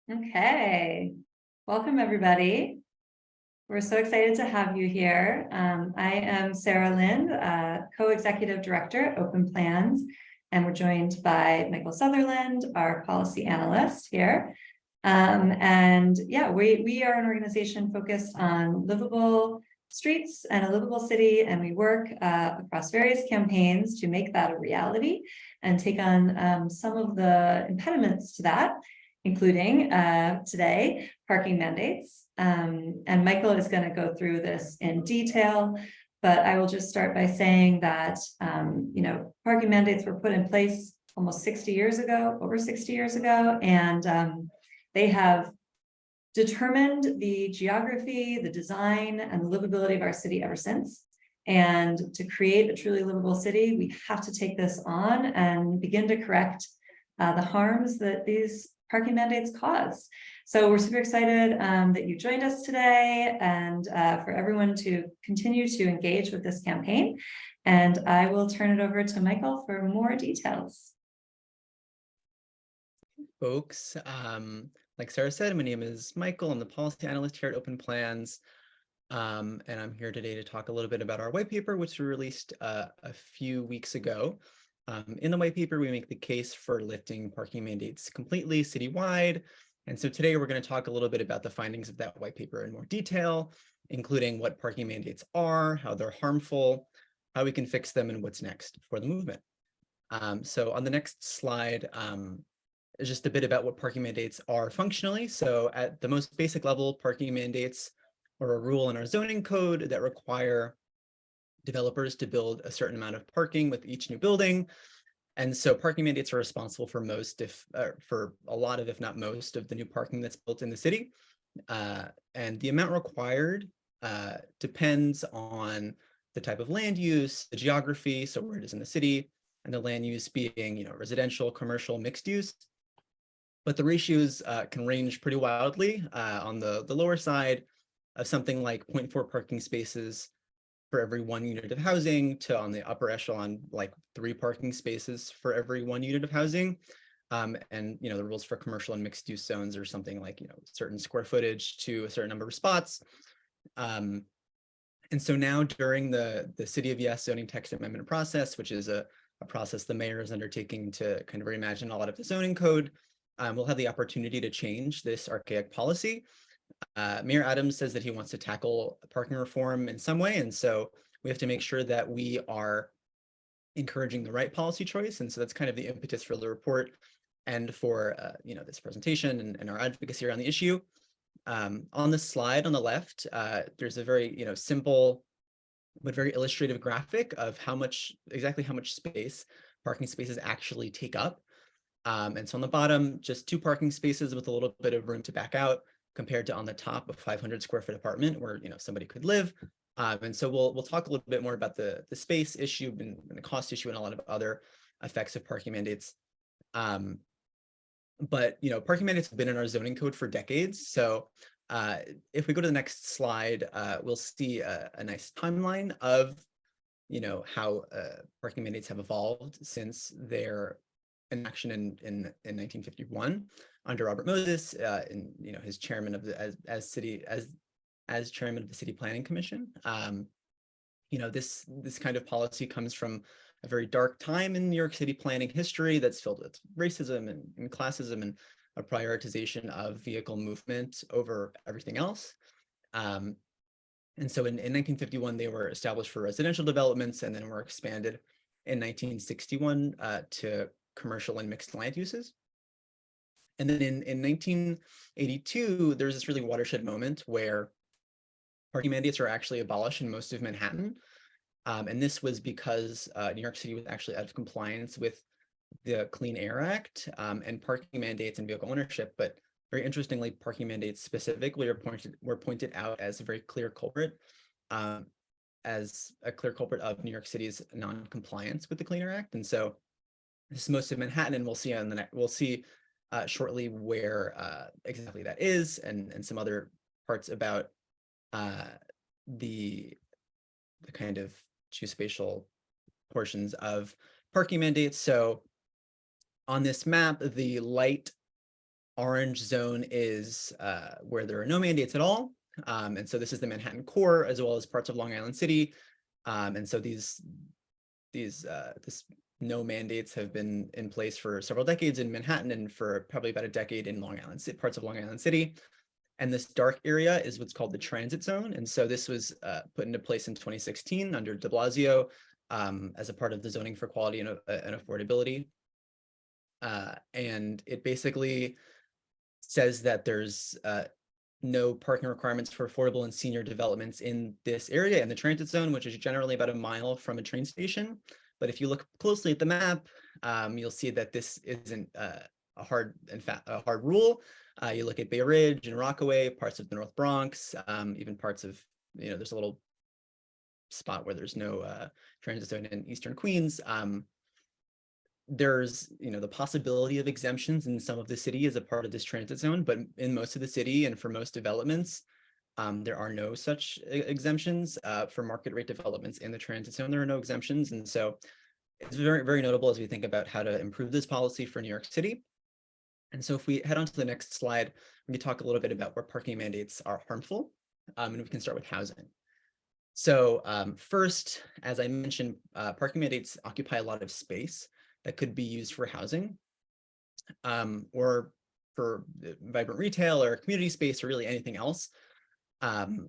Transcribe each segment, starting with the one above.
Okay, welcome everybody. We're so excited to have you here. I am Sarah Lind, co-executive director at Open Plans, and we're joined by Michael Sutherland, our policy analyst here. And yeah, we are an organization focused on livable streets and a livable city, and we work across various campaigns to make that a reality and take on some of the impediments to that, including today, parking mandates. And Michael is going to go through this in detail, but I will just start by saying that, parking mandates were put in place almost 60 years ago, over 60 years ago, and they have determined the geography, the design, and the livability of our city ever since. And to create a truly livable city, we have to take this on and begin to correct the harms that these parking mandates caused. So we're super excited that you joined us today, and for everyone to continue to engage with this campaign. And I will turn it over to Michael for more details. Folks, like Sarah said, my name is Michael. I'm the policy analyst here at Open Plans. And I'm here today to talk a little bit about our white paper, which we released a few weeks ago. In the white paper, we make the case for lifting parking mandates completely citywide. And so today we're going to talk a little bit about the findings of that white paper in more detail, including what parking mandates are, how they're harmful, how we can fix them, and what's next for the movement. So on the next slide, is just a bit about what parking mandates are functionally. So at the most basic level, parking mandates are a rule in our zoning code that require developers to build a certain amount of parking with each new building. And so parking mandates are responsible for for a lot of, if not most, of the new parking that's built in the city. And the amount required depends on the type of land use, the geography, so where it is in the city, and the land use being, residential, commercial, mixed use. But the ratios can range pretty wildly. On the lower side of something like 0.4 parking spaces for every 1 unit of housing, to on the upper echelon, like 3 parking spaces for every 1 unit of housing. And the rules for commercial and mixed use zones are something like certain square footage to a certain number of spots. And so now during the City of Yes zoning text amendment process, which is a process the mayor is undertaking to kind of reimagine a lot of the zoning code, we'll have the opportunity to change this archaic policy. Mayor Adams says that he wants to tackle parking reform in some way, and so we have to make sure that we are encouraging the right policy choice. And so that's kind of the impetus for the report and for this presentation and our advocacy around the issue. On the slide on the left, there's a very simple but very illustrative graphic of exactly how much space parking spaces actually take up. And so on the bottom, just 2 parking spaces with a little bit of room to back out, compared to on the top, a 500 square foot apartment where somebody could live. And so we'll talk a little bit more about the space issue and the cost issue and a lot of other effects of parking mandates. But parking mandates have been in our zoning code for decades. So if we go to the next slide, we'll see a nice timeline of how parking mandates have evolved since their action in 1951 under Robert Moses, in his chairman of the as chairman of the City Planning Commission. This kind of policy comes from a very dark time in New York City planning history that's filled with racism and classism and a prioritization of vehicle movement over everything else. And so in 1951, they were established for residential developments, and then were expanded in 1961 to commercial and mixed land uses. And then in 1982, there's this really watershed moment where parking mandates are actually abolished in most of Manhattan. And this was because New York City was actually out of compliance with the Clean Air Act and parking mandates and vehicle ownership. But very interestingly, parking mandates specifically were pointed out as a very clear culprit, as a clear culprit of New York City's non-compliance with the Clean Air Act. And so this is most of Manhattan, and we'll see shortly where exactly that is, and some other parts about the kind of geospatial portions of parking mandates. So on this map, the light orange zone is where there are no mandates at all. And so this is the Manhattan core, as well as parts of Long Island City. And so this no mandates have been in place for several decades in Manhattan and for probably about a decade in parts of Long Island City. And this dark area is what's called the transit zone. And so this was put into place in 2016 under de Blasio as a part of the zoning for quality and affordability. And it basically says that there's no parking requirements for affordable and senior developments in this area in the transit zone, which is generally about a mile from a train station. But if you look closely at the map, you'll see that this isn't a hard rule. You look at Bay Ridge and Rockaway, parts of the North Bronx, even parts of, there's a little spot where there's no transit zone in Eastern Queens. There's, the possibility of exemptions in some of the city as a part of this transit zone, but in most of the city and for most developments, there are no such exemptions. For market rate developments in the transit zone, there are no exemptions. And so it's very, very notable as we think about how to improve this policy for New York City. And so if we head on to the next slide, we can talk a little bit about where parking mandates are harmful, and we can start with housing. So first, as I mentioned, parking mandates occupy a lot of space that could be used for housing or for vibrant retail or community space or really anything else than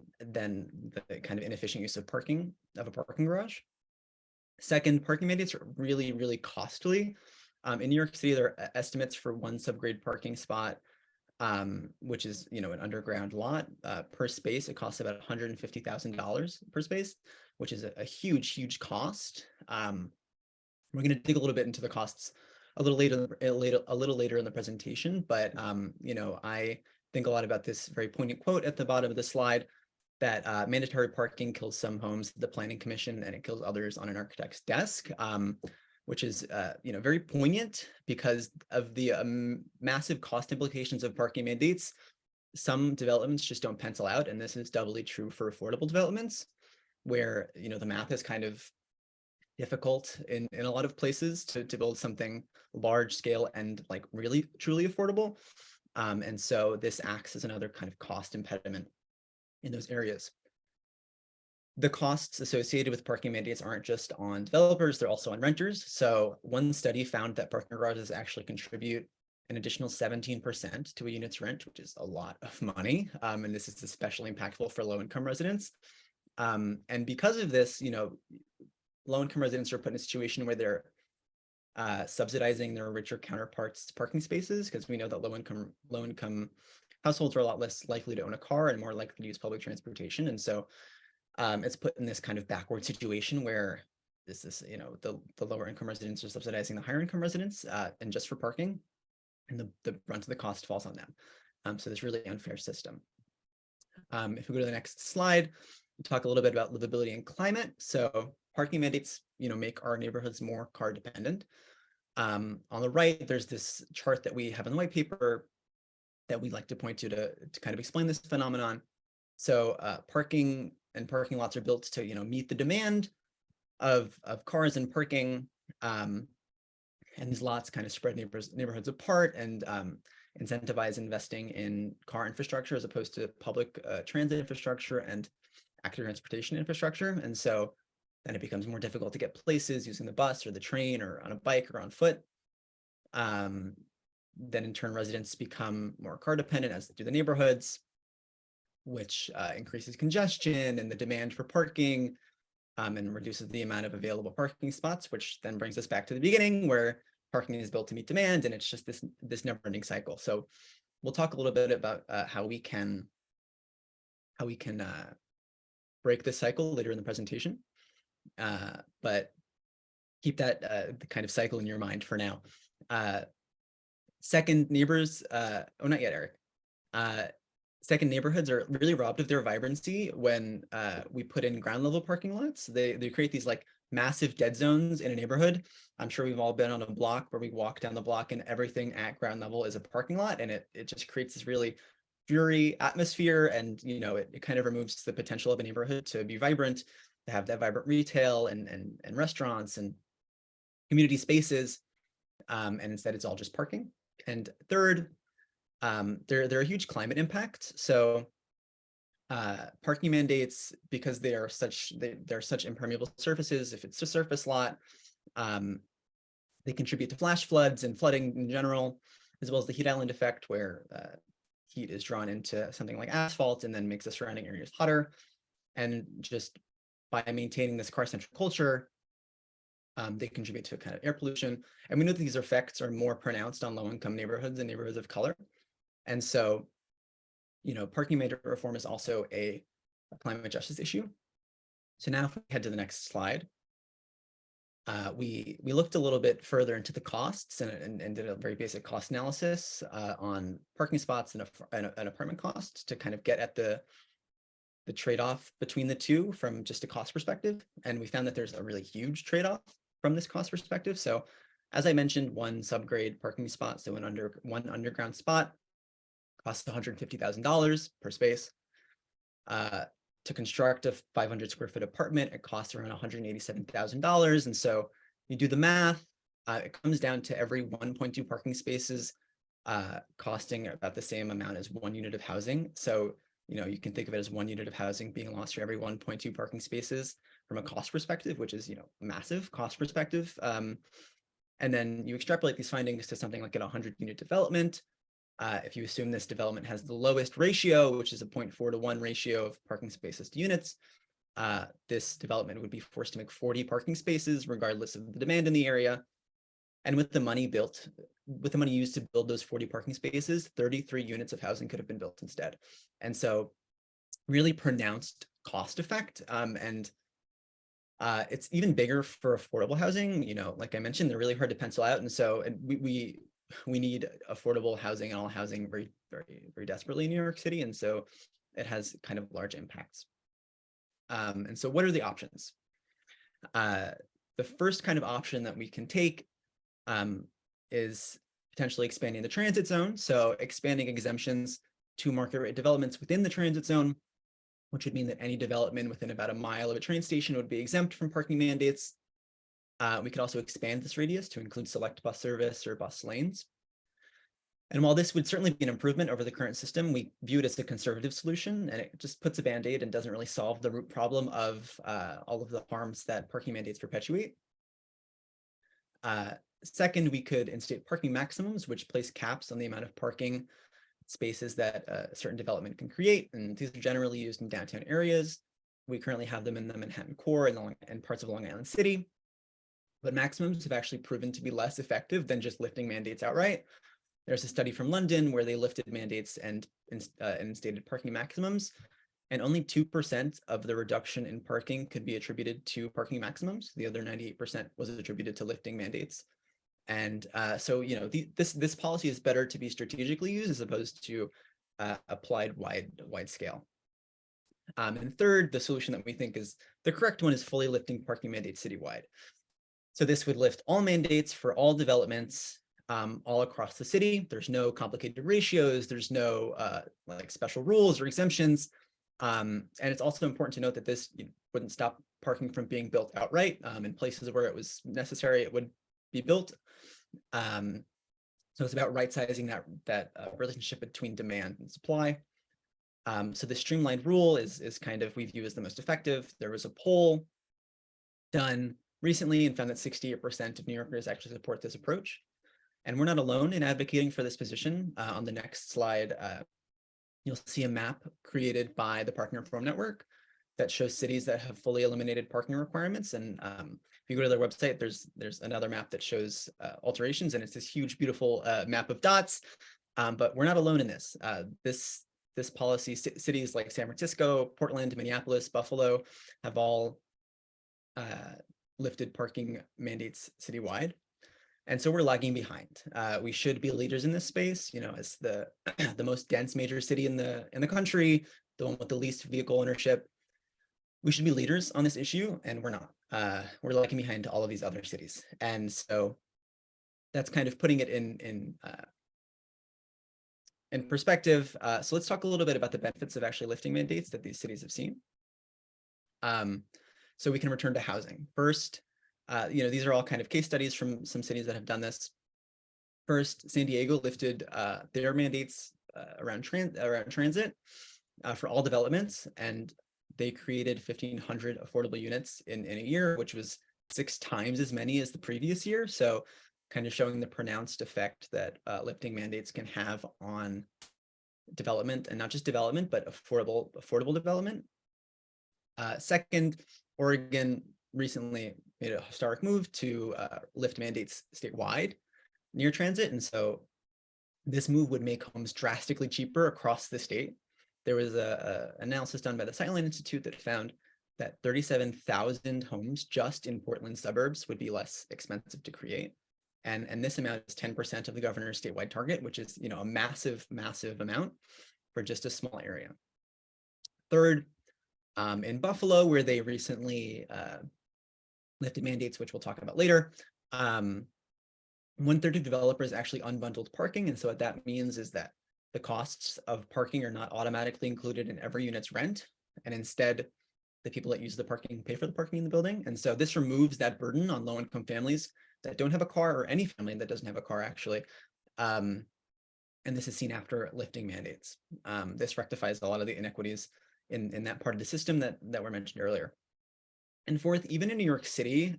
the kind of inefficient use of a parking garage. Second, parking mandates are really, really costly. In New York City, there are estimates for one subgrade parking spot, which is, an underground lot per space. It costs about $150,000 per space, which is a huge, huge cost. We're going to dig a little bit into the costs a little later in the presentation, but I think a lot about this very poignant quote at the bottom of the slide that mandatory parking kills some homes at the Planning Commission and it kills others on an architect's desk, which is very poignant because of the massive cost implications of parking mandates. Some developments just don't pencil out, and this is doubly true for affordable developments, where the math is kind of difficult in a lot of places to build something large scale and like really truly affordable. And so this acts as another kind of cost impediment in those areas. The costs associated with parking mandates aren't just on developers, they're also on renters. So one study found that parking garages actually contribute an additional 17% to a unit's rent, which is a lot of money. And this is especially impactful for low-income residents. And because of this, low-income residents are put in a situation where they're subsidizing their richer counterparts' parking spaces, because we know that low-income households are a lot less likely to own a car and more likely to use public transportation. And so it's put in this kind of backward situation where this is, the lower income residents are subsidizing the higher income residents and just for parking, and the brunt of the cost falls on them. So this really unfair system. If we go to the next slide, we talk a little bit about livability and climate. So parking mandates, make our neighborhoods more car dependent. On the right, there's this chart that we have in the white paper that we like to point to kind of explain this phenomenon. So parking and parking lots are built to meet the demand of cars and parking, and these lots kind of spread neighborhoods apart and incentivize investing in car infrastructure as opposed to public transit infrastructure and active transportation infrastructure. And so then it becomes more difficult to get places using the bus or the train or on a bike or on foot. Then in turn, residents become more car dependent, as do the neighborhoods, which increases congestion and the demand for parking, and reduces the amount of available parking spots, which then brings us back to the beginning where parking is built to meet demand, and it's just this never-ending cycle. So we'll talk a little bit about how we can break this cycle later in the presentation, but keep that the kind of cycle in your mind for now. Second, neighbors, oh, not yet, Eric. Second, neighborhoods are really robbed of their vibrancy when we put in ground level parking lots. They create these like massive dead zones in a neighborhood. I'm sure we've all been on a block where we walk down the block and everything at ground level is a parking lot, and it just creates this really dreary atmosphere, and it kind of removes the potential of a neighborhood to be vibrant, to have that vibrant retail and restaurants and community spaces, and instead it's all just parking. And third, They're a huge climate impact. So parking mandates, because they're such impermeable surfaces, if it's a surface lot, they contribute to flash floods and flooding in general, as well as the heat island effect, where heat is drawn into something like asphalt and then makes the surrounding areas hotter. And just by maintaining this car-centric culture, they contribute to kind of air pollution. And we know that these effects are more pronounced on low-income neighborhoods and neighborhoods of color. And so, parking mandate reform is also a climate justice issue. So now if we head to the next slide, we looked a little bit further into the costs and did a very basic cost analysis on parking spots and an apartment cost to kind of get at the trade-off between the two from just a cost perspective. And we found that there's a really huge trade-off from this cost perspective. So as I mentioned, one subgrade parking spot, so one underground spot, costs $150,000 per space. To construct a 500 square foot apartment, it costs around $187,000. And so you do the math, it comes down to every 1.2 parking spaces costing about the same amount as 1 unit of housing. So, you can think of it as 1 unit of housing being lost for every 1.2 parking spaces from a cost perspective, which is, massive cost perspective. And then you extrapolate these findings to something like an 100 unit development. If you assume this development has the lowest ratio, which is a 0.4 to 1 ratio of parking spaces to units, this development would be forced to make 40 parking spaces regardless of the demand in the area. And with the money used to build those 40 parking spaces, 33 units of housing could have been built instead. And so really pronounced cost effect. And it's even bigger for affordable housing. Like I mentioned, they're really hard to pencil out. And so we need affordable housing and all housing very, very, very desperately in New York City. And so it has kind of large impacts. And so what are the options? The first kind of option that we can take is potentially expanding the transit zone. So expanding exemptions to market rate developments within the transit zone, which would mean that any development within about a mile of a train station would be exempt from parking mandates. We could also expand this radius to include select bus service or bus lanes. And while this would certainly be an improvement over the current system, we view it as a conservative solution, and it just puts a Band-Aid and doesn't really solve the root problem of all of the harms that parking mandates perpetuate. Second, we could instate parking maximums, which place caps on the amount of parking spaces that a certain development can create. And these are generally used in downtown areas. We currently have them in the Manhattan core and parts of Long Island City. But maximums have actually proven to be less effective than just lifting mandates outright. There's a study from London where they lifted mandates and instated parking maximums, and only 2% of the reduction in parking could be attributed to parking maximums. The other 98% was attributed to lifting mandates. And so, this policy is better to be strategically used as opposed to applied wide scale. And third, the solution that we think is the correct one is fully lifting parking mandates citywide. So this would lift all mandates for all developments all across the city. There's no complicated ratios. There's no like special rules or exemptions. And it's also important to note that this wouldn't stop parking from being built outright. In places where it was necessary, it would be built. So it's about right-sizing that relationship between demand and supply. So the streamlined rule is kind of, we view as the most effective. There was a poll done recently and found that 68% of New Yorkers actually support this approach. And we're not alone in advocating for this position. On the next slide, you'll see a map created by the Parking Reform Network that shows cities that have fully eliminated parking requirements. And if you go to their website, there's another map that shows alterations, and it's this huge, beautiful map of dots. But we're not alone in this. This policy, cities like San Francisco, Portland, Minneapolis, Buffalo have all lifted parking mandates citywide. And so we're lagging behind. We should be leaders in this space, as the most dense major city in the country, the one with the least vehicle ownership. We should be leaders on this issue, and we're not. We're lagging behind all of these other cities. And so that's kind of putting it in perspective. So let's talk a little bit about the benefits of actually lifting mandates that these cities have seen. So we can return to housing. First, these are all kind of case studies from some cities that have done this. First, San Diego lifted their mandates around transit for all developments, and they created 1,500 affordable units in a year, which was 6 times as many as the previous year. So kind of showing the pronounced effect that lifting mandates can have on development, and not just development, but affordable development. Second, Oregon recently made a historic move to lift mandates statewide near transit. And so this move would make homes drastically cheaper across the state. There was a analysis done by the Sightline Institute that found that 37,000 homes just in Portland suburbs would be less expensive to create. And this amount is 10% of the governor's statewide target, which is, a massive, massive amount for just a small area. Third, in Buffalo, where they recently lifted mandates, which we'll talk about later, 1/3 of developers actually unbundled parking. And so what that means is that the costs of parking are not automatically included in every unit's rent. And instead, the people that use the parking pay for the parking in the building. And so this removes that burden on low-income families that don't have a car, or any family that doesn't have a car, actually. And this is seen after lifting mandates. This rectifies a lot of the inequities in that part of the system that were mentioned earlier. And fourth, even in New York City,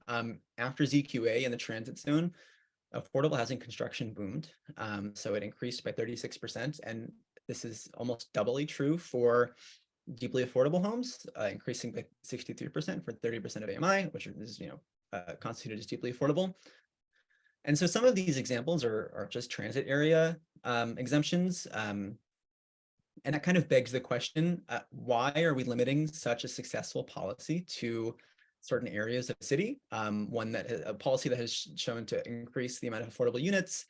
after ZQA and the transit zone, affordable housing construction boomed. So it increased by 36%. And this is almost doubly true for deeply affordable homes, increasing by 63% for 30% of AMI, which is, constituted as deeply affordable. And so some of these examples are just transit area exemptions. And that kind of begs the question, why are we limiting such a successful policy to certain areas of the city? A policy that has shown to increase the amount of affordable units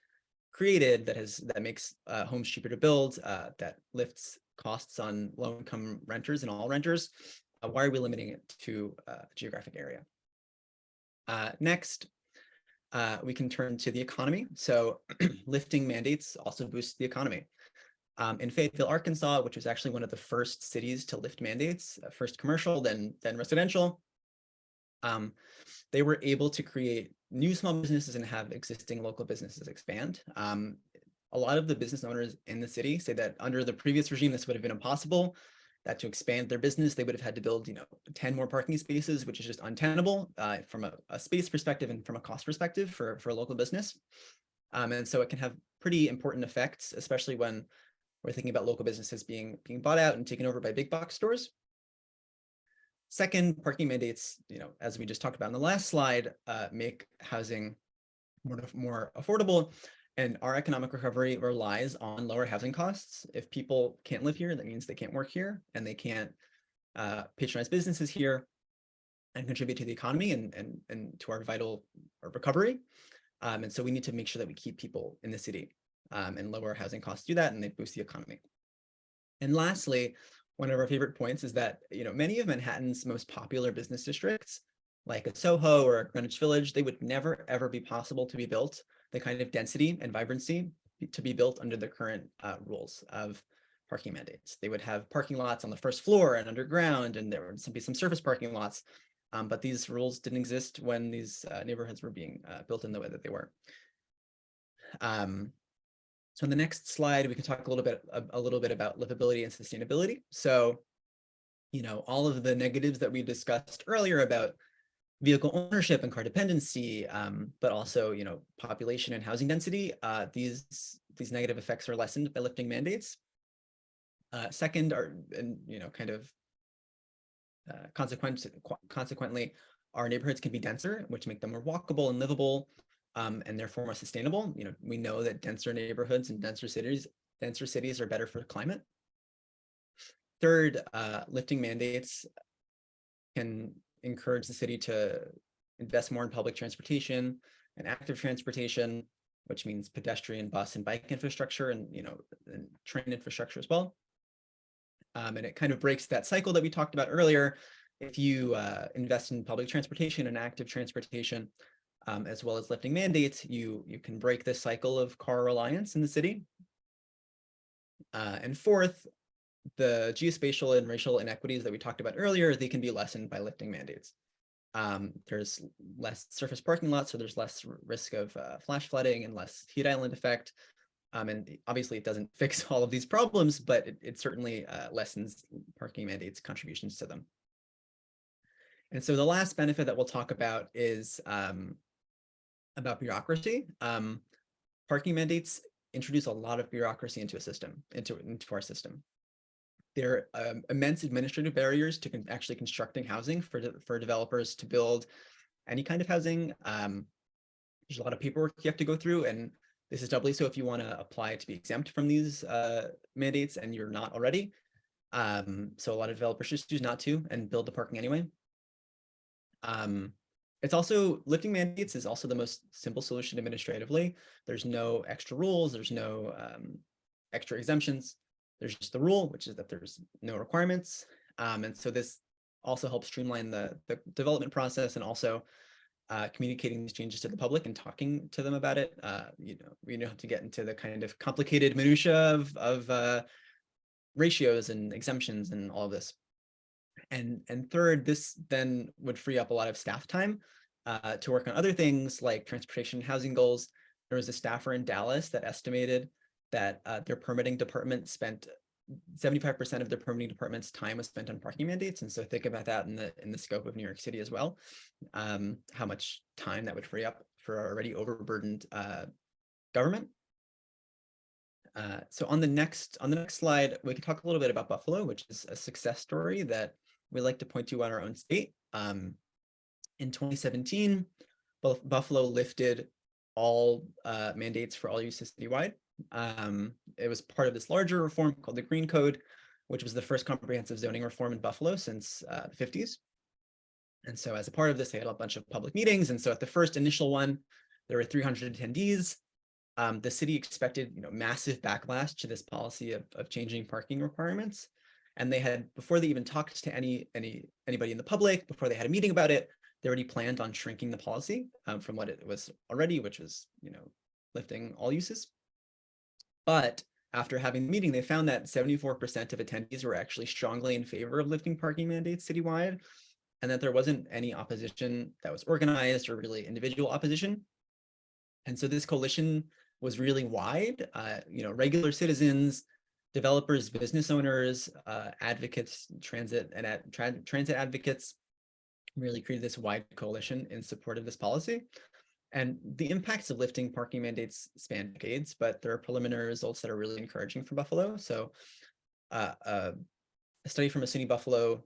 created, that makes homes cheaper to build, that lifts costs on low-income renters and all renters. Why are we limiting it to a geographic area? Next, we can turn to the economy. So lifting mandates also boosts the economy. In Fayetteville, Arkansas, which was actually one of the first cities to lift mandates, first commercial, then residential, they were able to create new small businesses and have existing local businesses expand. A lot of the business owners in the city say that under the previous regime, this would have been impossible, that to expand their business, they would have had to build 10 more parking spaces, which is just untenable from a space perspective and from a cost perspective for a local business. And so it can have pretty important effects, especially when we're thinking about local businesses being bought out and taken over by big box stores. Second, parking mandates, as we just talked about in the last slide, make housing more affordable. And our economic recovery relies on lower housing costs. If people can't live here, that means they can't work here, and they can't patronize businesses here and contribute to the economy and to our vital recovery. And so we need to make sure that we keep people in the city, and lower housing costs do that, and they boost the economy. And lastly, one of our favorite points is that many of Manhattan's most popular business districts, like a Soho or a Greenwich Village, they would never ever be possible to be built, the kind of density and vibrancy to be built under the current rules of parking mandates. They would have parking lots on the first floor and underground, and there would be some surface parking lots. But these rules didn't exist when these neighborhoods were being built in the way that they were. So on the next slide, we can talk a little bit about livability and sustainability. So, all of the negatives that we discussed earlier about vehicle ownership and car dependency, but also, population and housing density, these negative effects are lessened by lifting mandates. Second, consequently, our neighborhoods can be denser, which make them more walkable and livable, and therefore more sustainable. We know that denser neighborhoods and denser cities are better for the climate. Third, lifting mandates can encourage the city to invest more in public transportation and active transportation, which means pedestrian, bus, and bike infrastructure, and and train infrastructure as well. And it kind of breaks that cycle that we talked about earlier. If you invest in public transportation and active transportation, as well as lifting mandates, you can break this cycle of car reliance in the city. And fourth, the geospatial and racial inequities that we talked about earlier, they can be lessened by lifting mandates. There's less surface parking lots, so there's less risk of flash flooding and less heat island effect. And obviously it doesn't fix all of these problems, but it certainly lessens parking mandates' contributions to them. And so the last benefit that we'll talk about is about bureaucracy. Parking mandates introduce a lot of bureaucracy into our system. There are immense administrative barriers to actually constructing housing for developers to build any kind of housing. There's a lot of paperwork you have to go through, and this is doubly so if you want to apply to be exempt from these mandates and you're not already. So a lot of developers just choose not to and build the parking anyway. It's also, lifting mandates is also the most simple solution administratively. There's no extra rules, there's no extra exemptions. There's just the rule, which is that there's no requirements. And so this also helps streamline the development process and also communicating these changes to the public and talking to them about it. We don't have to get into the kind of complicated minutia of ratios and exemptions and all of this. And third, this then would free up a lot of staff time to work on other things like transportation and housing goals. There was a staffer in Dallas that estimated that their permitting department spent 75% of their permitting department's time was spent on parking mandates. And so think about that in the scope of New York City as well, how much time that would free up for our already overburdened government. So on the next slide, we can talk a little bit about Buffalo, which is a success story that we like to point to on our own state. In 2017, Buffalo lifted all mandates for all uses citywide. It was part of this larger reform called the Green Code, which was the first comprehensive zoning reform in Buffalo since the 50s. And so as a part of this, they had a bunch of public meetings. And so at the first initial one, there were 300 attendees. The city expected massive backlash to this policy of changing parking requirements. And they had, before they even talked to anybody in the public, before they had a meeting about it, they already planned on shrinking the policy from what it was already, which was lifting all uses. But after having the meeting, they found that 74% of attendees were actually strongly in favor of lifting parking mandates citywide, and that there wasn't any opposition that was organized or really individual opposition. And so this coalition was really wide. Regular citizens, developers, business owners, advocates, transit advocates really created this wide coalition in support of this policy. And the impacts of lifting parking mandates span decades, but there are preliminary results that are really encouraging for Buffalo. So a study from a SUNY Buffalo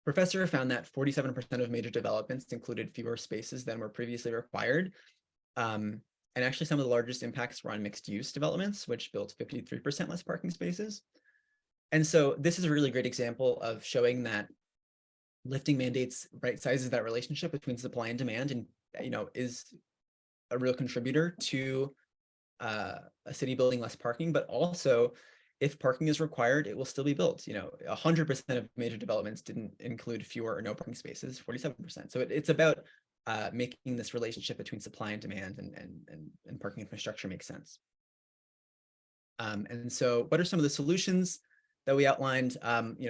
professor found that 47% of major developments included fewer spaces than were previously required. And actually some of the largest impacts were on mixed use developments, which built 53% less parking spaces. And so this is a really great example of showing that lifting mandates right sizes that relationship between supply and demand, and is a real contributor to a city building less parking. But also, if parking is required, it will still be built. 100% of major developments didn't include fewer or no parking spaces, 47%. So it's about making this relationship between supply and demand and parking infrastructure make sense. And so what are some of the solutions that we outlined?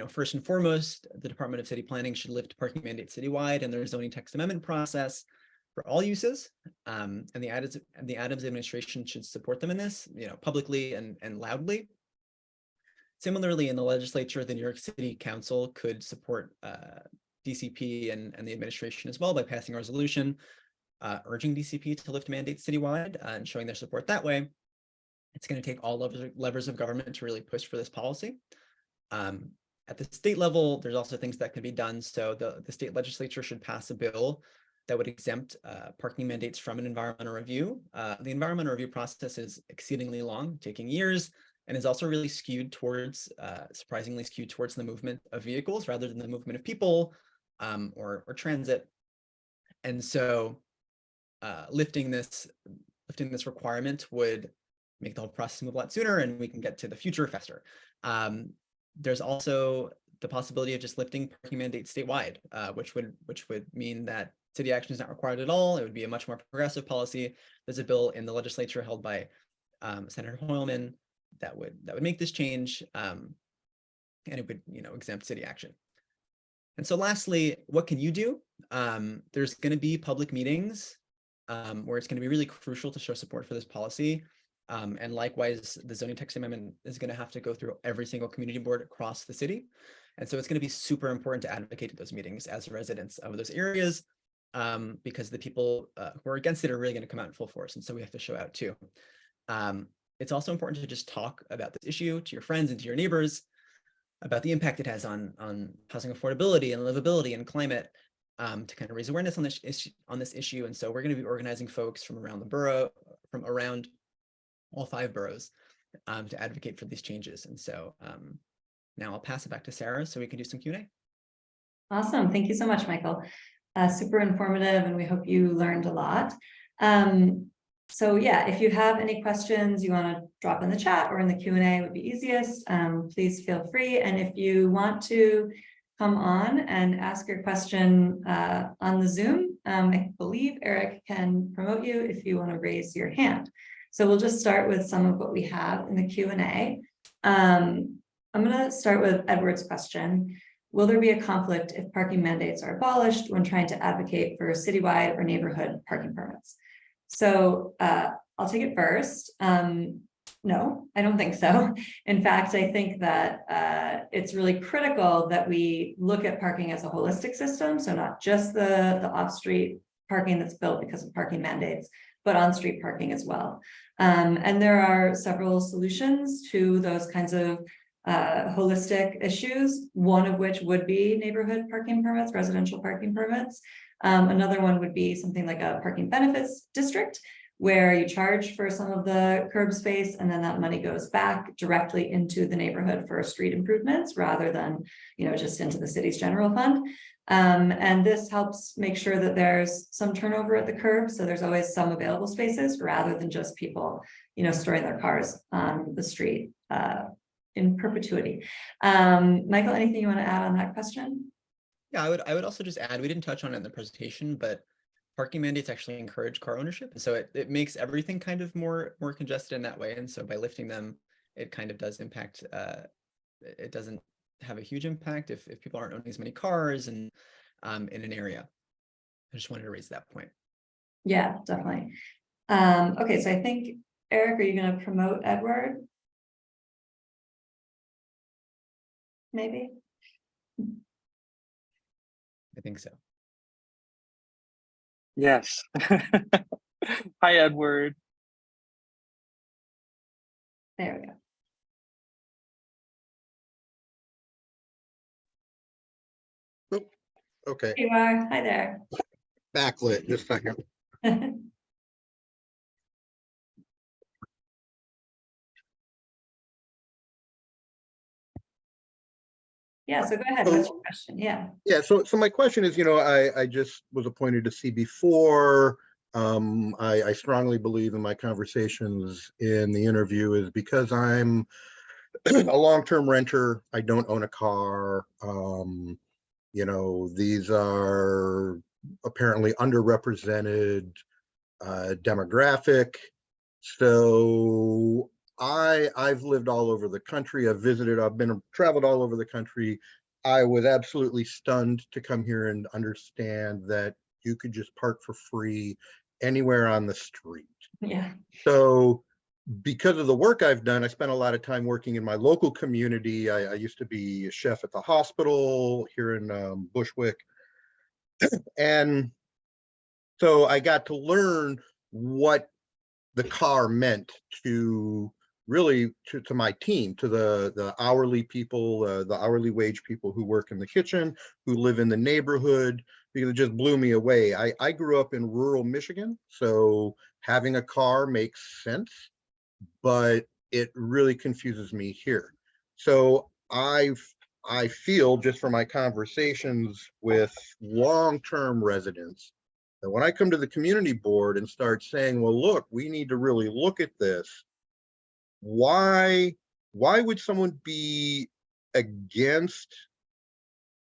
First and foremost, the Department of City Planning should lift parking mandates citywide in their zoning text amendment process for all uses. And the Adams administration should support them in this, publicly and loudly. Similarly, in the legislature, the New York City Council could support DCP and the administration as well by passing a resolution urging DCP to lift mandates citywide and showing their support that way. It's going to take all levers of government to really push for this policy. At the state level, there's also things that can be done. So the state legislature should pass a bill that would exempt parking mandates from an environmental review. The environmental review process is exceedingly long, taking years, and is also really skewed towards, surprisingly skewed towards the movement of vehicles rather than the movement of people or transit. And so lifting this requirement would make the whole process move a lot sooner, and we can get to the future faster. There's also the possibility of just lifting parking mandates statewide, which would mean that city action is not required at all. It would be a much more progressive policy. There's a bill in the legislature held by Senator Hoylman that would make this change, and it would exempt city action. And so lastly, what can you do? There's going to be public meetings where it's going to be really crucial to show support for this policy. And likewise, the zoning text amendment is going to have to go through every single community board across the city. And so it's going to be super important to advocate at those meetings as residents of those areas, because the people who are against it are really going to come out in full force. And so we have to show out too. It's also important to just talk about this issue to your friends and to your neighbors about the impact it has on housing affordability and livability and climate, to kind of raise awareness on this issue. And so we're going to be organizing folks from around the borough, from around all 5 boroughs, to advocate for these changes. And so now I'll pass it back to Sarah so we can do some Q&A. Awesome. Thank you so much, Michael. Super informative, and we hope you learned a lot. So yeah, if you have any questions you want to drop in the chat or in the Q&A would be easiest, please feel free. And if you want to come on and ask your question on the Zoom, I believe Eric can promote you if you want to raise your hand. So we'll just start with some of what we have in the Q&A. I'm going to start with Edward's question. Will there be a conflict if parking mandates are abolished when trying to advocate for citywide or neighborhood parking permits? So I'll take it first. No, I don't think so. In fact, I think that it's really critical that we look at parking as a holistic system. So not just the off-street parking that's built because of parking mandates, but on-street parking as well. And there are several solutions to those kinds of holistic issues, one of which would be neighborhood parking permits, residential parking permits. Another one would be something like a parking benefits district, where you charge for some of the curb space and then that money goes back directly into the neighborhood for street improvements rather than, just into the city's general fund. And this helps make sure that there's some turnover at the curb. So there's always some available spaces rather than just people, storing their cars on the street in perpetuity. Michael, anything you want to add on that question? Yeah, I would also just add, we didn't touch on it in the presentation, but parking mandates actually encourage car ownership. And so it makes everything kind of more congested in that way. And so by lifting them, it kind of does impact, it doesn't have a huge impact if people aren't owning as many cars and in an area. I just wanted to raise that point. Yeah, definitely. Okay, so I think, Eric, are you going to promote Edward? Maybe? I think so. Yes. Hi, Edward. There we go. Okay. Here you are. Hi there. Backlit, just a second. Yeah, so go ahead. What's your question? Yeah. Yeah, so my question is, I just was appointed to CB4. I strongly believe in my conversations in the interview is because I'm a long-term renter. I don't own a car. These are apparently underrepresented demographic. So I've lived all over the country. I've traveled all over the country. I was absolutely stunned to come here and understand that you could just park for free anywhere on the street. Yeah. So because of the work I've done, I spent a lot of time working in my local community. I used to be a chef at the hospital here in Bushwick. And so I got to learn what the car meant to really to my team, to the hourly people, the hourly wage people who work in the kitchen, who live in the neighborhood, because it just blew me away. I grew up in rural Michigan, so having a car makes sense, but it really confuses me here. So I feel, just from my conversations with long-term residents, that when I come to the community board and start saying, well, look, we need to really look at this, why would someone be against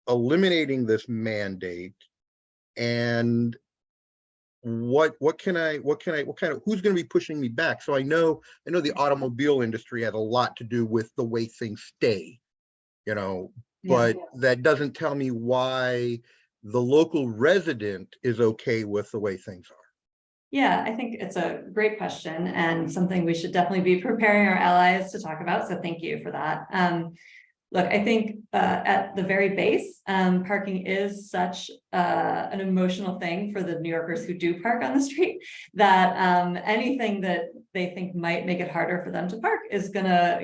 eliminating this mandate? And who's going to be pushing me back? So I know the automobile industry has a lot to do with the way things stay, but that doesn't tell me why the local resident is okay with the way things are. Yeah, I think it's a great question and something we should definitely be preparing our allies to talk about. So thank you for that. Look, I think at the very base, parking is such an emotional thing for the New Yorkers who do park on the street that anything that they think might make it harder for them to park is gonna,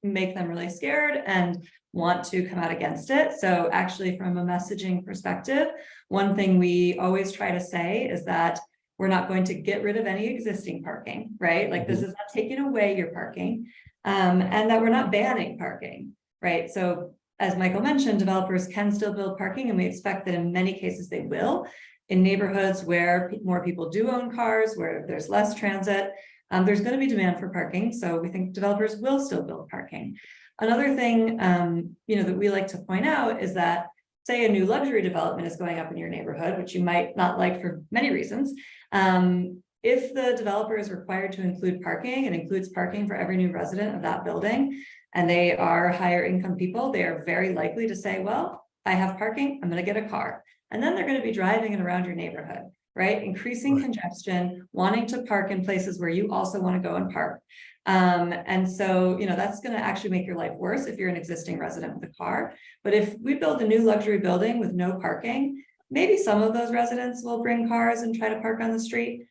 make them really scared and want to come out against it. So actually, from a messaging perspective, one thing we always try to say is that we're not going to get rid of any existing parking, right? Like this is not taking away your parking, and that we're not banning parking, right? So as Michael mentioned, developers can still build parking, and we expect that in many cases they will. In neighborhoods where more people do own cars, where there's less transit, there's going to be demand for parking. So we think developers will still build parking. Another thing, that we like to point out is that, say a new luxury development is going up in your neighborhood, which you might not like for many reasons. If the developer is required to include parking and includes parking for every new resident of that building, and they are higher income people, they are very likely to say, well, I have parking, I'm going to get a car. And then they're going to be driving it around your neighborhood, right? Increasing congestion, wanting to park in places where you also want to go and park. And so, that's going to actually make your life worse if you're an existing resident with a car. But if we build a new luxury building with no parking, maybe some of those residents will bring cars and try to park on the street.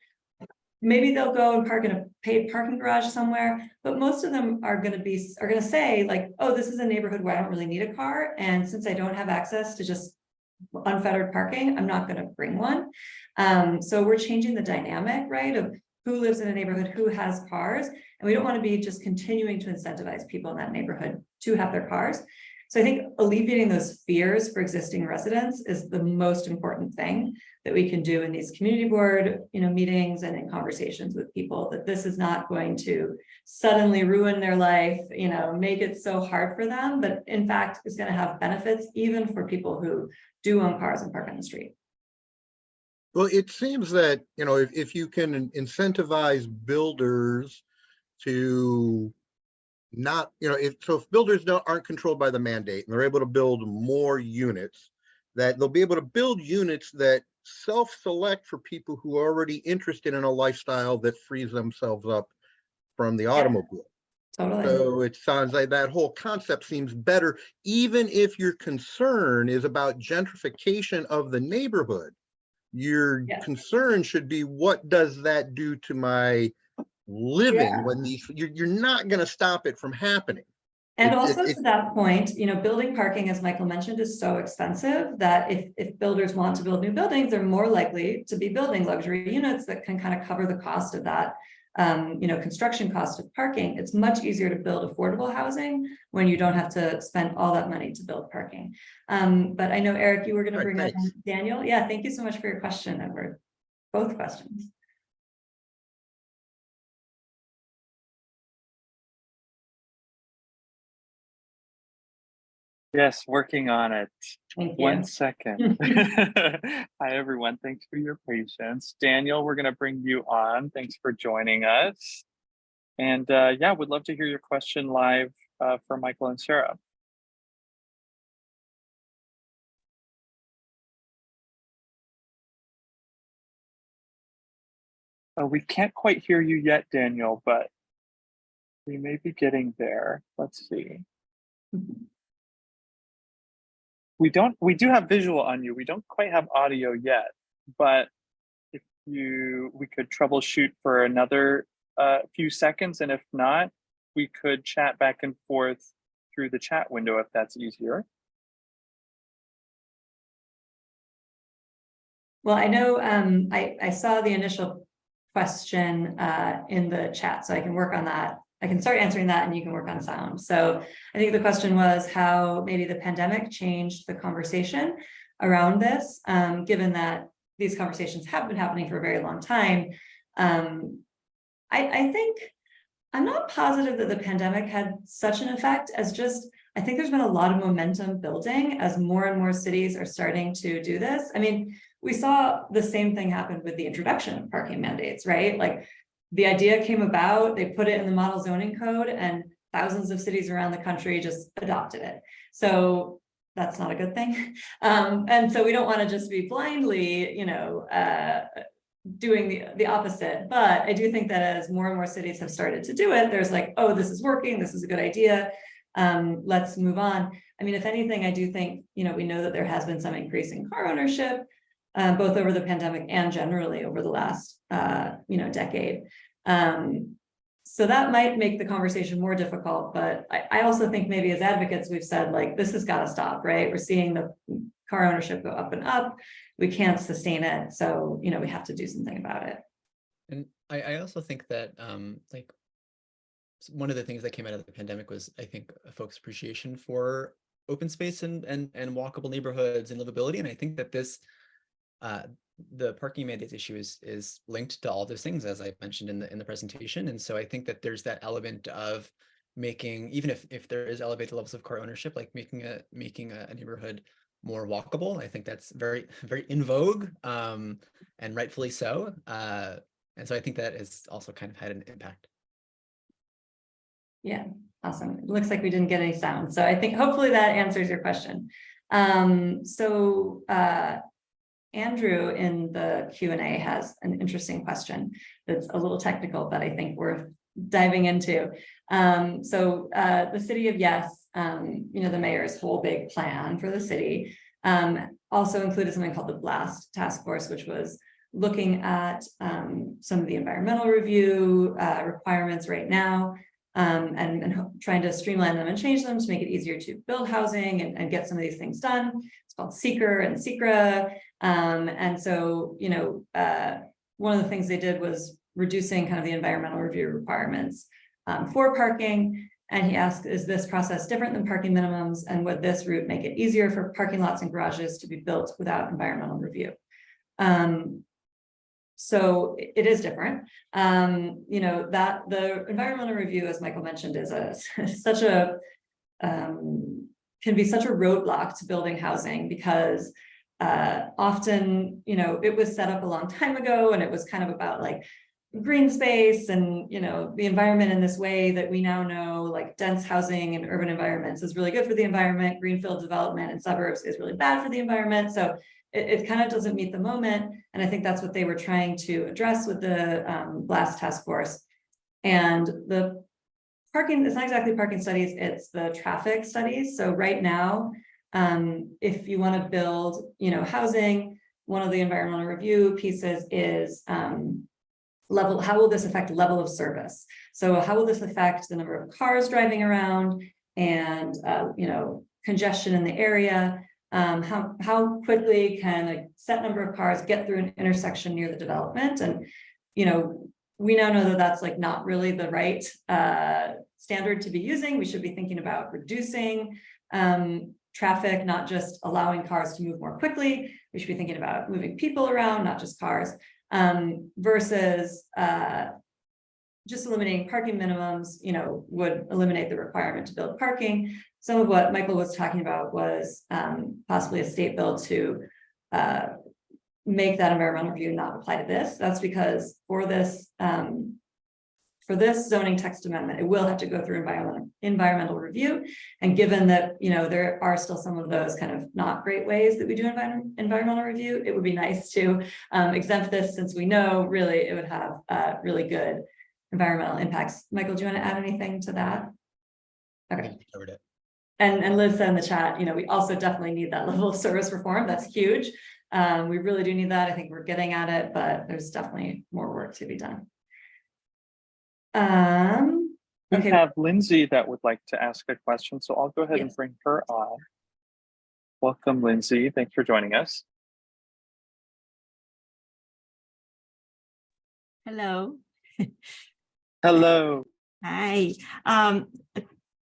Maybe they'll go and park in a paid parking garage somewhere, but most of them are going to say like, oh, this is a neighborhood where I don't really need a car. And since I don't have access to just unfettered parking, I'm not going to bring one. So we're changing the dynamic, right, of who lives in a neighborhood, who has cars. And we don't want to be just continuing to incentivize people in that neighborhood to have their cars. So I think alleviating those fears for existing residents is the most important thing that we can do in these community board, meetings and in conversations with people, that this is not going to suddenly ruin their life, make it so hard for them, but in fact, is going to have benefits even for people who do own cars and park on the street. Well, it seems that, if you can incentivize builders to not, if builders aren't controlled by the mandate and they're able to build more units, that they'll be able to build units that self-select for people who are already interested in a lifestyle that frees themselves up from the automobile. Totally. So it sounds like that whole concept seems better, even if your concern is about gentrification of the neighborhood. Your concern should be, what does that do to my living when you're not going to stop it from happening. And also to that point, building parking, as Michael mentioned, is so expensive that if builders want to build new buildings, they're more likely to be building luxury units that can kind of cover the cost of that, construction cost of parking. It's much easier to build affordable housing when you don't have to spend all that money to build parking. But I know, Eric, you were going to bring up Daniel. Yeah, thank you so much for your question, Edward. Both questions. Yes, working on it. Thank you. 1 second. Hi, everyone. Thanks for your patience. Daniel, we're going to bring you on. Thanks for joining us. And would love to hear your question live for Michael and Sarah. We can't quite hear you yet, Daniel, but we may be getting there. Let's see. We do have visual on you. We don't quite have audio yet, but if we could troubleshoot for another few seconds, and if not, we could chat back and forth through the chat window if that's easier. Well, I know I saw the initial question in the chat, so I can work on that. I can start answering that and you can work on sound. So I think the question was how maybe the pandemic changed the conversation around this, given that these conversations have been happening for a very long time. I think I'm not positive that the pandemic had such an effect as just, I think there's been a lot of momentum building as more and more cities are starting to do this. I mean, we saw the same thing happen with the introduction of parking mandates, right? Like the idea came about, they put it in the model zoning code, and thousands of cities around the country just adopted it. So that's not a good thing. And so we don't want to just be blindly, doing the opposite. But I do think that as more and more cities have started to do it, there's like, oh, this is working, this is a good idea. Let's move on. I mean, if anything, I do think, we know that there has been some increase in car ownership, both over the pandemic and generally over the last, decade. So that might make the conversation more difficult, but I also think maybe as advocates, we've said like, this has got to stop, right? We're seeing the car ownership go up and up. We can't sustain it. So, we have to do something about it. And I also think that like one of the things that came out of the pandemic was, I think, a folks' appreciation for open space and walkable neighborhoods and livability. And I think that this the parking mandates issue is linked to all those things, as I mentioned in the presentation. And so I think that there's that element of making, even if there is elevated levels of car ownership, like making a neighborhood more walkable. I think that's very, very in vogue, and rightfully so. And so I think that has also kind of had an impact. Yeah, awesome. It looks like we didn't get any sound. So I think hopefully that answers your question. Andrew in the Q&A has an interesting question that's a little technical, but I think worth diving into. The city of Yes, the mayor's whole big plan for the city also included something called the BLAST task force, which was looking at some of the environmental review requirements right now, and trying to streamline them and change them to make it easier to build housing and get some of these things done. It's called Seeker and SECRA. And so, one of the things they did was reducing kind of the environmental review requirements for parking. And he asked, is this process different than parking minimums? And would this route make it easier for parking lots and garages to be built without environmental review? So it is different. That the environmental review, as Michael mentioned, is can be such a roadblock to building housing, because often, it was set up a long time ago, and it was kind of about like green space and, the environment in this way that we now know, like dense housing and urban environments is really good for the environment. Greenfield development in suburbs is really bad for the environment. So it kind of doesn't meet the moment. And I think that's what they were trying to address with the BLAST task force. And the parking, it's not exactly parking studies, it's the traffic studies. So right now, if you want to build, housing, one of the environmental review pieces is level. How will this affect level of service? So how will this affect the number of cars driving around and, congestion in the area? How quickly can a set number of cars get through an intersection near the development? And, we now know that that's like not really the right standard to be using. We should be thinking about reducing traffic, not just allowing cars to move more quickly. We should be thinking about moving people around, not just cars, versus just eliminating parking minimums, would eliminate the requirement to build parking. Some of what Michael was talking about was possibly a state bill to make that environmental review not apply to this. That's because for this zoning text amendment, it will have to go through environmental review. And given that, there are still some of those kind of not great ways that we do environmental review, it would be nice to exempt this, since we know really it would have really good environmental impacts. Michael, do you want to add anything to that? Okay. Covered it. And Liz said in the chat, we also definitely need that level of service reform. That's huge. We really do need that. I think we're getting at it, but there's definitely more work to be done. We have Lindsay that would like to ask a question, so I'll go ahead and bring her on. Welcome, Lindsay. Thanks for joining us. Hello. Hello. Hi.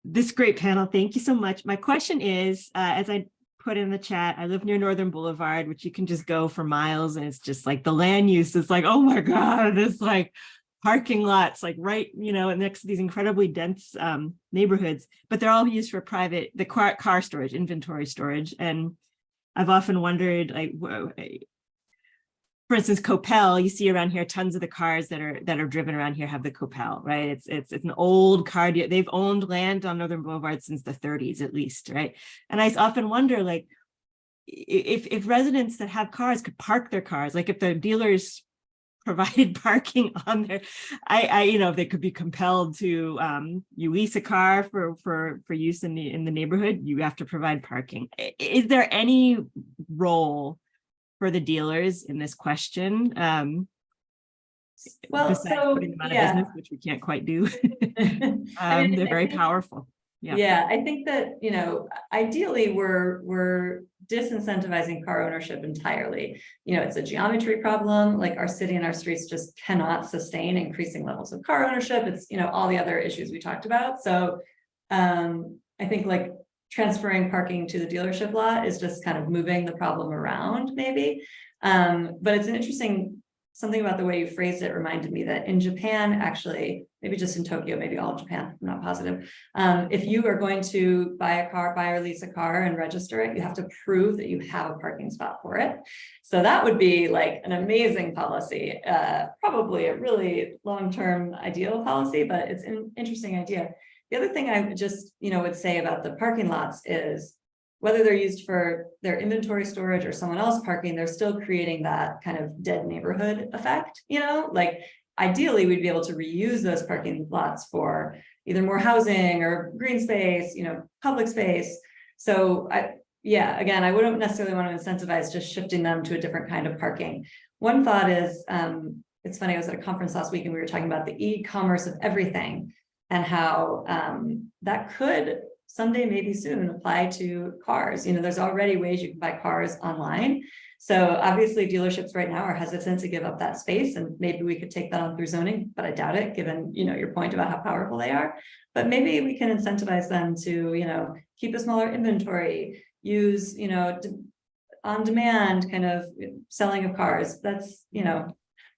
This great panel. Thank you so much. My question is, as I put in the chat, I live near Northern Boulevard, which you can just go for miles, and it's just like the land use is like, oh my God, it's like parking lots, like right, next to these incredibly dense neighborhoods, but they're all used for the car storage, inventory storage. And I've often wondered, like, for instance, Copel, you see around here, tons of the cars that are driven around here have the Copel, right? It's an old car. They've owned land on Northern Boulevard since the 30s at least, right? And I often wonder, like, if residents that have cars could park their cars, like if the dealers provided parking on there, if they could be compelled to, you lease a car for use in the neighborhood, you have to provide parking. Is there any role for the dealers in this question? Well, besides so putting them out of yeah. business, which we can't quite do. I mean, They're I very think- powerful. Yeah. Yeah, I think that, ideally we're disincentivizing car ownership entirely. It's a geometry problem. Like our city and our streets just cannot sustain increasing levels of car ownership. It's, all the other issues we talked about. So I think like transferring parking to the dealership lot is just kind of moving the problem around maybe. But it's an interesting, something about the way you phrased it reminded me that in Japan, actually, maybe just in Tokyo, maybe all of Japan, I'm not positive. If you are going to buy or lease a car and register it, you have to prove that you have a parking spot for it. So that would be like an amazing policy, probably a really long-term ideal policy, but it's an interesting idea. The other thing I would just, would say about the parking lots is whether they're used for their inventory storage or someone else parking, they're still creating that kind of dead neighborhood effect, like ideally we'd be able to reuse those parking lots for either more housing or green space, public space. So again, I wouldn't necessarily want to incentivize just shifting them to a different kind of parking. One thought is, it's funny, I was at a conference last week and we were talking about the e-commerce of everything and how that could someday, maybe soon, apply to cars. There's already ways you can buy cars online. So obviously dealerships right now are hesitant to give up that space, and maybe we could take that on through zoning, but I doubt it given, your point about how powerful they are. But maybe we can incentivize them to, keep a smaller inventory, use, on demand kind of selling of cars. That's,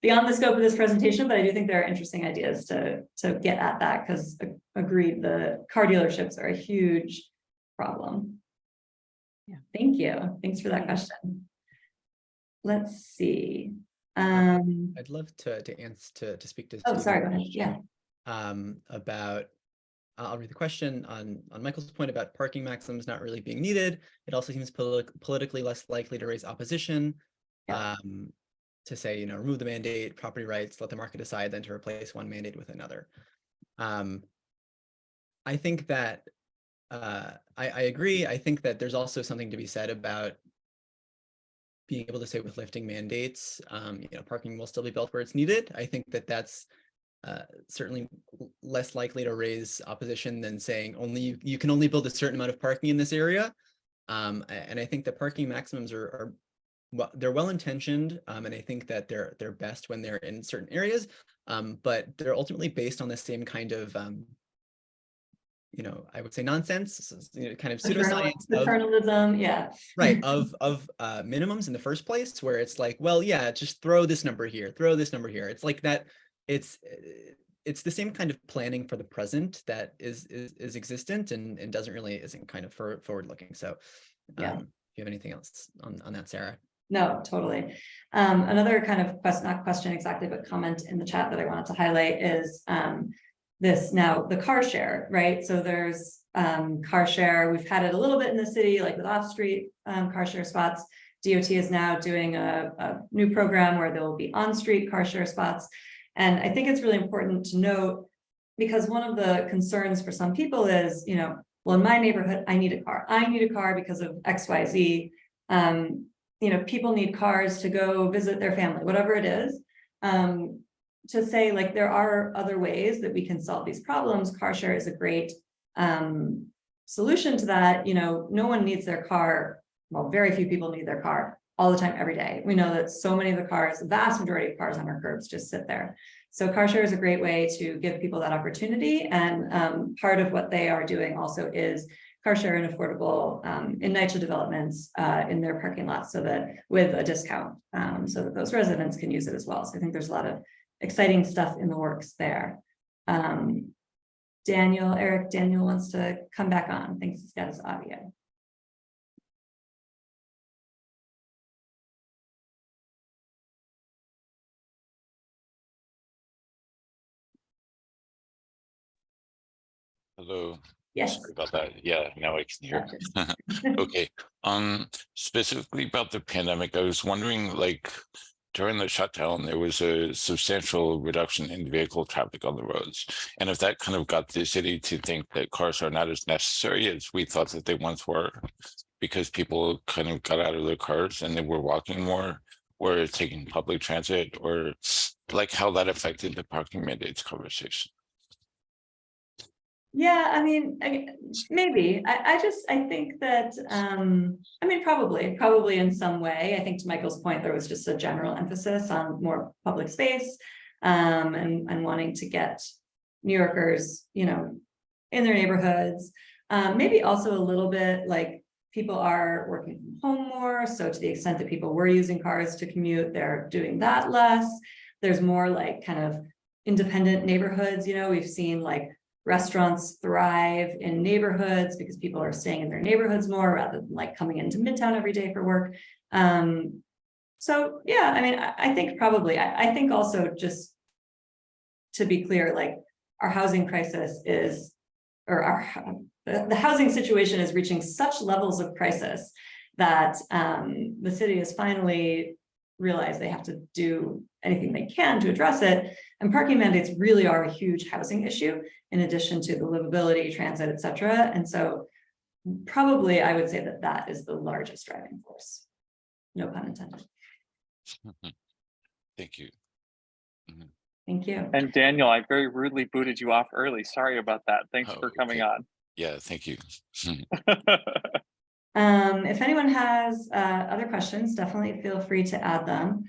beyond the scope of this presentation, but I do think there are interesting ideas to get at that, because agreed, the car dealerships are a huge problem. Yeah. Thank you. Thanks for that question. Let's see. I'd love to speak to. Oh, Stephen's sorry, go ahead. question, Yeah. About, I'll read the question on Michael's point about parking maximums not really being needed. It also seems politically less likely to raise opposition. Yeah. To say, remove the mandate, property rights, let the market decide, than to replace one mandate with another. I think that I agree. I think that there's also something to be said about being able to say with lifting mandates, parking will still be built where it's needed. I think that that's certainly less likely to raise opposition than saying you can only build a certain amount of parking in this area. And I think the parking maximums are well, they're well-intentioned, and I think that they're best when they're in certain areas, but they're ultimately based on the same kind of, I would say nonsense, kind of pseudoscience, Paternalism, yeah. Right, of minimums in the first place, where it's like, well, yeah, just throw this number here, throw this number here. It's like that. It's the same kind of planning for the present that is existent and isn't kind of forward-looking. So, Yeah. do you have anything else on that, Sarah? No, totally. Another kind of not question exactly, but comment in the chat that I wanted to highlight is the car share, right? So there's car share. We've had it a little bit in the city, like with off-street car share spots. DOT is now doing a new program where there will be on-street car share spots. And I think it's really important to note, because one of the concerns for some people is, well, in my neighborhood, I need a car. I need a car because of X, Y, Z. People need cars to go visit their family, whatever it is. To say, like, there are other ways that we can solve these problems. Car share is a great solution to that. No one needs their car. Well, very few people need their car all the time, every day. We know that so many of the cars, the vast majority of cars on our curbs just sit there. So car share is a great way to give people that opportunity. And part of what they are doing also is car share and affordable in NYCHA developments in their parking lots, so that with a discount, so that those residents can use it as well. So I think there's a lot of exciting stuff in the works there. Daniel wants to come back on. Thinks he's got his audio. Hello. Yes. Sorry about that. Yeah, now I can hear. Gotcha. Okay. Specifically about the pandemic, I was wondering, like, during the shutdown, there was a substantial reduction in vehicle traffic on the roads. And if that kind of got the city to think that cars are not as necessary as we thought that they once were, because people kind of got out of their cars and they were walking more or taking public transit, or like how that affected the parking mandates conversation. Yeah, I mean, maybe. I think that, I mean, probably in some way. I think to Michael's point, there was just a general emphasis on more public space, and wanting to get New Yorkers, you know, in their neighborhoods. Maybe also a little bit like people are working from home more. So to the extent that people were using cars to commute, they're doing that less. There's more like kind of independent neighborhoods. You know, we've seen like restaurants thrive in neighborhoods because people are staying in their neighborhoods more rather than like coming into Midtown every day for work. So yeah, I mean, I think probably, I think also just to be clear, like our housing crisis is, or the housing situation is reaching such levels of crisis that the city has finally realized they have to do anything they can to address it. And parking mandates really are a huge housing issue, in addition to the livability, transit, et cetera. And so probably I would say that that is the largest driving force. No pun intended. Thank you. Thank you. And Daniel, I very rudely booted you off early. Sorry about that. Thanks for coming on. Yeah, thank you. If anyone has other questions, definitely feel free to add them.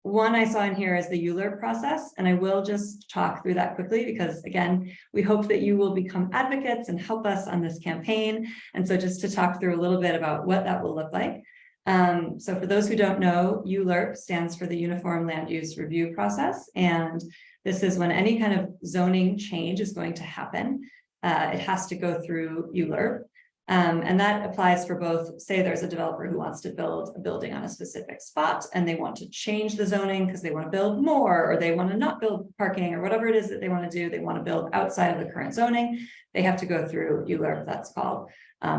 One I saw in here is the ULURP process, and I will just talk through that quickly because, again, we hope that you will become advocates and help us on this campaign. And so just to talk through a little bit about what that will look like. So for those who don't know, ULURP stands for the Uniform Land Use Review Process. And this is when any kind of zoning change is going to happen. It has to go through ULURP. And that applies for both, say there's a developer who wants to build a building on a specific spot and they want to change the zoning because they want to build more, or they want to not build parking, or whatever it is that they want to do. They want to build outside of the current zoning. They have to go through ULURP. That's called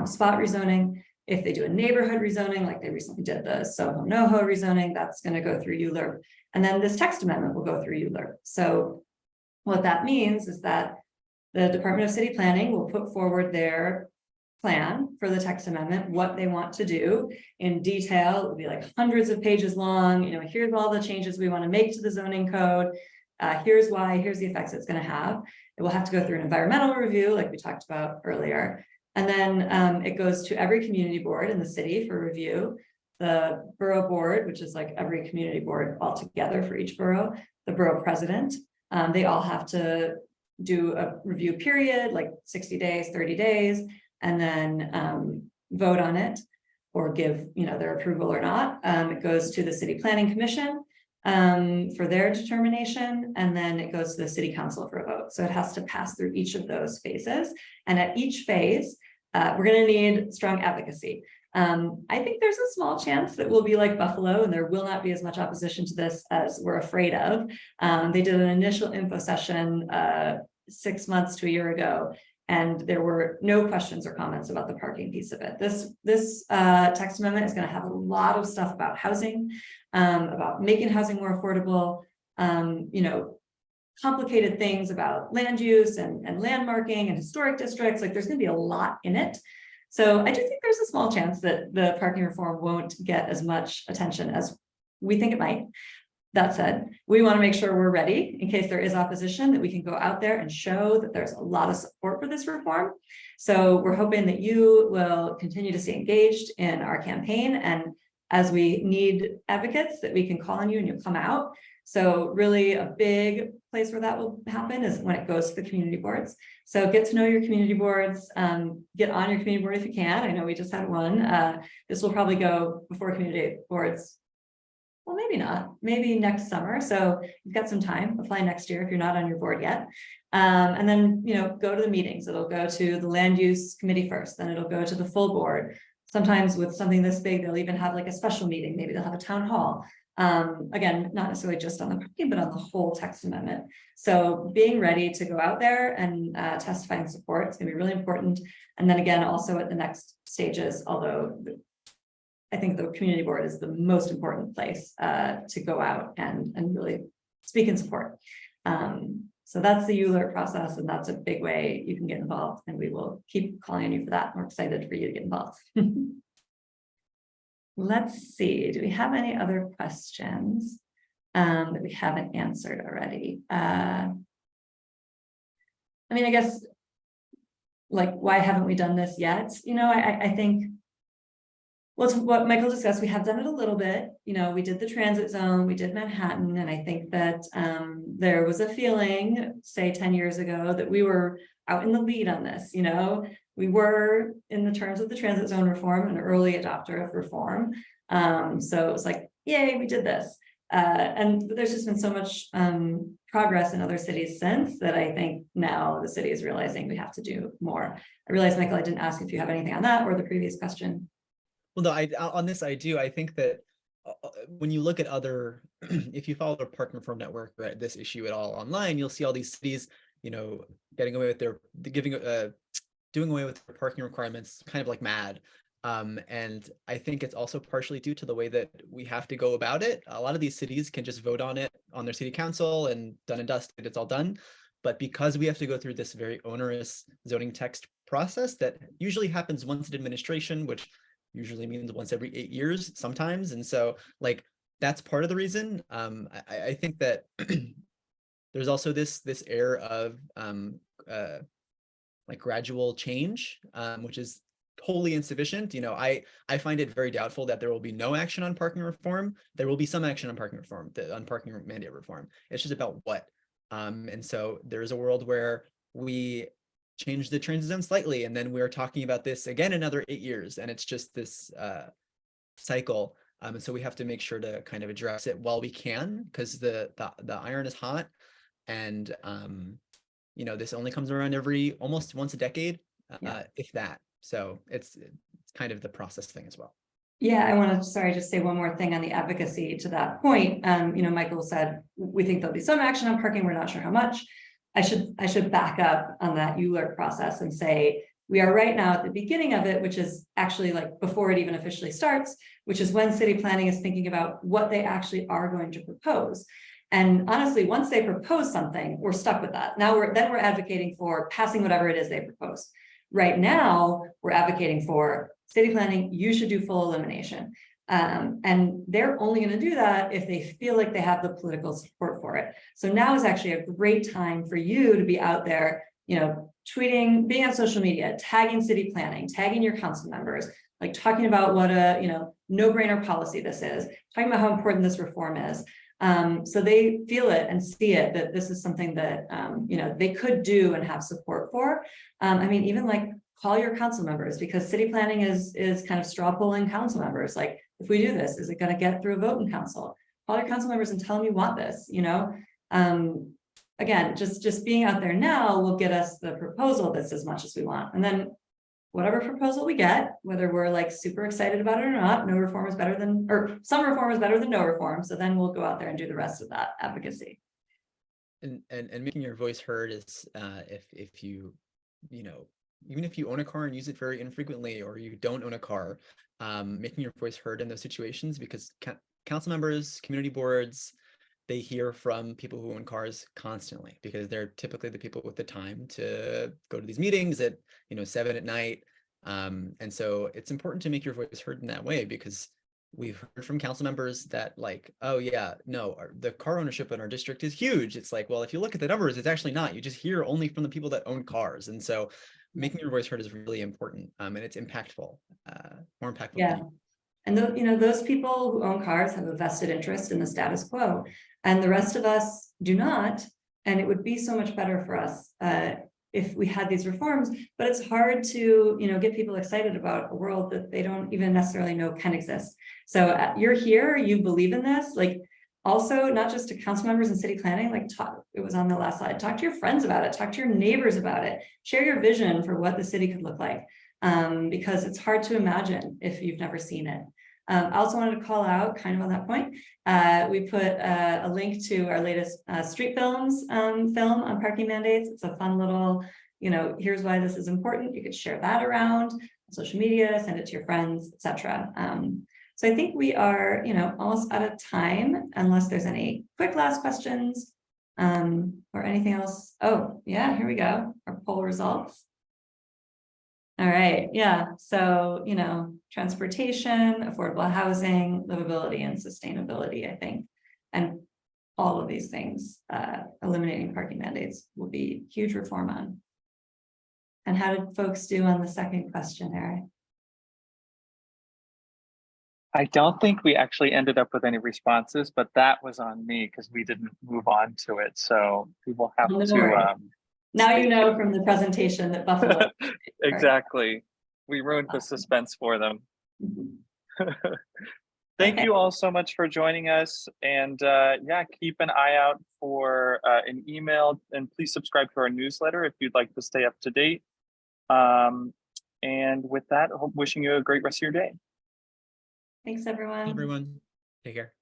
spot rezoning. If they do a neighborhood rezoning, like they recently did the Soho NoHo rezoning, that's going to go through ULURP. And then this text amendment will go through ULURP. So what that means is that the Department of City Planning will put forward their plan for the text amendment, what they want to do in detail. It will be like hundreds of pages long. You know, here's all the changes we want to make to the zoning code. Here's why, here's the effects it's going to have. It will have to go through an environmental review, like we talked about earlier. And then it goes to every community board in the city for review. The borough board, which is like every community board all together for each borough, the borough president, they all have to do a review period, like 60 days, 30 days, and then vote on it or give, you know, their approval or not. It goes to the City Planning Commission for their determination, and then it goes to the City Council for a vote. So it has to pass through each of those phases. And at each phase, we're going to need strong advocacy. I think there's a small chance that we'll be like Buffalo and there will not be as much opposition to this as we're afraid of. They did an initial info session 6 months to a year ago, and there were no questions or comments about the parking piece of it. This text amendment is going to have a lot of stuff about housing, about making housing more affordable, you know, complicated things about land use and landmarking and historic districts. Like there's going to be a lot in it. So I do think there's a small chance that the parking reform won't get as much attention as we think it might. That said, we want to make sure we're ready in case there is opposition, that we can go out there and show that there's a lot of support for this reform. So we're hoping that you will continue to stay engaged in our campaign, and as we need advocates, that we can call on you and you'll come out. So really a big place where that will happen is when it goes to the community boards. So get to know your community boards, get on your community board if you can. I know we just had one. This will probably go before community boards. Well, maybe not, maybe next summer. So you've got some time, apply next year if you're not on your board yet. And then, you know, go to the meetings. It'll go to the land use committee first, then it'll go to the full board. Sometimes with something this big, they'll even have like a special meeting. Maybe they'll have a town hall. Again, not necessarily just on the parking, but on the whole text amendment. So being ready to go out there and testify and support is going to be really important. And then again, also at the next stages, although I think the community board is the most important place to go out and really speak in support. So that's the ULERT process, and that's a big way you can get involved, and we will keep calling on you for that. We're excited for you to get involved. Let's see, do we have any other questions that we haven't answered already? I mean, I guess, like, why haven't we done this yet? You know, I think, well, it's what Michael discussed, we have done it a little bit. You know, we did the transit zone, we did Manhattan, and I think that there was a feeling, say 10 years ago, that we were out in the lead on this. You know, we were, in the terms of the transit zone reform, an early adopter of reform. So it was like, yay, we did this. And there's just been so much progress in other cities since that I think now the city is realizing we have to do more. I realize, Michael, I didn't ask if you have anything on that or the previous question. Well, no, on this I do. I think that when you look at other, if you follow the parking reform network, right, this issue at all online, you'll see all these cities, you know, getting away with their doing away with their parking requirements, kind of like mad. And I think it's also partially due to the way that we have to go about it. A lot of these cities can just vote on it on their city council and done and dusted, it's all done. But because we have to go through this very onerous zoning text process that usually happens once in administration, which usually means once every 8 years sometimes. And so like, that's part of the reason. I think that there's also this air of like gradual change, which is wholly insufficient. You know, I find it very doubtful that there will be no action on parking reform. There will be some action on parking reform, on parking mandate reform. It's just about what. And so there's a world where we change the transit zone slightly, and then we're talking about this again another 8 years, and it's just this cycle. And so we have to make sure to kind of address it while we can, because the iron is hot, and you know, this only comes around almost once a decade, if that. So it's kind of the process thing as well. Yeah, I want to, just say one more thing on the advocacy to that point. You know, Michael said, we think there'll be some action on parking, we're not sure how much. I should back up on that ULERT process and say, we are right now at the beginning of it, which is actually like before it even officially starts, which is when city planning is thinking about what they actually are going to propose. And honestly, once they propose something, we're stuck with that. Now we're advocating for passing whatever it is they propose. Right now, we're advocating for city planning, you should do full elimination. And they're only going to do that if they feel like they have the political support for it. So now is actually a great time for you to be out there, you know, tweeting, being on social media, tagging city planning, tagging your council members, like talking about what a, you know, no-brainer policy this is, talking about how important this reform is. So they feel it and see it, that this is something that, you know, they could do and have support for. I mean, even like call your council members, because city planning is kind of straw polling council members. Like, if we do this, is it going to get through a vote in council? Call your council members and tell them you want this, you know? Again, just being out there now will get us the proposal that's as much as we want. And then whatever proposal we get, whether we're like super excited about it or not, no reform is better than, or some reform is better than no reform. So then we'll go out there and do the rest of that advocacy. And making your voice heard is if you know, even if you own a car and use it very infrequently, or you don't own a car, making your voice heard in those situations, because council members, community boards, they hear from people who own cars constantly, because they're typically the people with the time to go to these meetings at, you know, 7 at night. And so it's important to make your voice heard in that way, because we've heard from council members that like, oh yeah, no, the car ownership in our district is huge. It's like, well, if you look at the numbers, it's actually not. You just hear only from the people that own cars. And so making your voice heard is really important, and it's impactful, more impactful. Yeah. And you know, those people who own cars have a vested interest in the status quo, and the rest of us do not. And it would be so much better for us if we had these reforms, but it's hard to, you know, get people excited about a world that they don't even necessarily know can exist. So you're here, you believe in this, like, also not just to council members and city planning, like it was on the last slide, talk to your friends about it, talk to your neighbors about it, share your vision for what the city could look like, because it's hard to imagine if you've never seen it. I also wanted to call out, kind of on that point, we put a link to our latest street films film on parking mandates. It's a fun little, here's why this is important. You could share that around on social media, send it to your friends, etc. So I think we are, almost out of time, unless there's any quick last questions or anything else. Oh, yeah, here we go. Our poll results. All right, yeah, so, transportation, affordable housing, livability, and sustainability, I think. And all of these things, eliminating parking mandates will be huge reform on. And how did folks do on the second questionnaire? I don't think we actually ended up with any responses, but that was on me because we didn't move on to it. So we will have No to. worries. Now you know from the presentation that Buffalo. Exactly. We ruined the suspense for them. Thank you all so much for joining us. And yeah, keep an eye out for an email, and please subscribe to our newsletter if you'd like to stay up to date. And with that, wishing you a great rest of your day. Thanks, everyone. Everyone, take care.